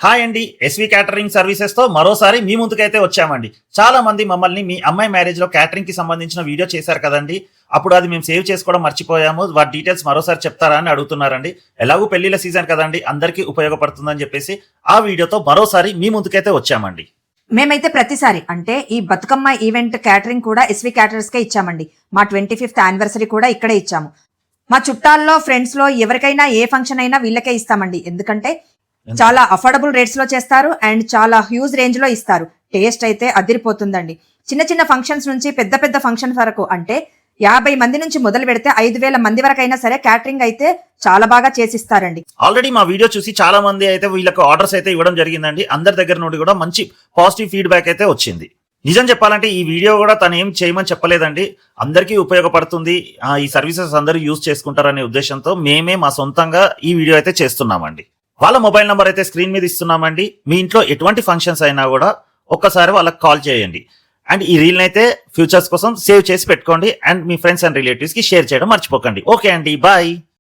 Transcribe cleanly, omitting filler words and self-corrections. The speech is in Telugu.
హాయ్ అండి, ఎస్వి క్యాటరింగ్ సర్వీసెస్ తో మరోసారి మీ ముందుకైతే వచ్చామండి. చాలా మంది మమ్మల్ని మీ అమ్మాయి మ్యారేజ్ లో క్యాటరింగ్ కి సంబంధించిన వీడియో చేశారు కదండి. అప్పుడు అది మేము సేవ్ చేసుకోవడం మర్చిపోయాము, వాటి డీటెయిల్స్ మరోసారి చెప్తారా అని అడుగుతున్నారండి. ఎలాగూ పెళ్లిళ్ళ సీజన్ కదండి, అందరికీ ఉపయోగపడుతుందని చెప్పేసి ఆ వీడియోతో మరోసారి మీ ముందుకైతే వచ్చామండి. మేమైతే ప్రతిసారి అంటే ఈ బతుకమ్మ ఈవెంట్ క్యాటరింగ్ కూడా ఎస్వి క్యాటరర్స్ కే ఇచ్చామండి. మా 25th యానివర్సరీ కూడా ఇక్కడే ఇచ్చాము. మా చుట్టాల్లో ఫ్రెండ్స్ లో ఎవరికైనా ఏ ఫంక్షన్ అయినా వీళ్ళకే ఇస్తామండి. ఎందుకంటే చాలా అఫోర్డబుల్ రేట్స్ లో చేస్తారు అండ్ చాలా హ్యూజ్ రేంజ్ లో ఇస్తారు. టేస్ట్ అయితే అదిరిపోతుందండి. చిన్న చిన్న ఫంక్షన్స్ నుంచి పెద్ద పెద్ద ఫంక్షన్ వరకు అంటే 50 మంది నుంచి మొదలు పెడితే 5,000 మంది వరకు అయినా సరే క్యాటరింగ్ అయితే చాలా బాగా చేసిస్తారండి. ఆల్రెడీ మా వీడియో చూసి చాలా మంది అయితే వీళ్ళకి ఆర్డర్స్ అయితే ఇవ్వడం జరిగిందండి. అందరి దగ్గర నుండి కూడా మంచి పాజిటివ్ ఫీడ్బ్యాక్ అయితే వచ్చింది. నిజం చెప్పాలంటే ఈ వీడియో కూడా తను ఏం చేయమని చెప్పలేదండి, అందరికీ ఉపయోగపడుతుంది, ఈ సర్వీసెస్ అందరూ యూజ్ చేసుకుంటారనే ఉద్దేశంతో మేమే మా సొంతంగా ఈ వీడియో అయితే చేస్తున్నామండి. వాళ్ళ మొబైల్ నెంబర్ అయితే స్క్రీన్ మీద ఇస్తున్నామండి. మీ ఇంట్లో ఎటువంటి ఫంక్షన్స్ అయినా కూడా ఒక్కసారి వాళ్ళకి కాల్ చేయండి. అండ్ ఈ రీల్ అయితే ఫ్యూచర్స్ కోసం సేవ్ చేసి పెట్టుకోండి and me friends and relatives కి షేర్ చేయడం మర్చిపోకండి. ఓకే అండి, బాయ్.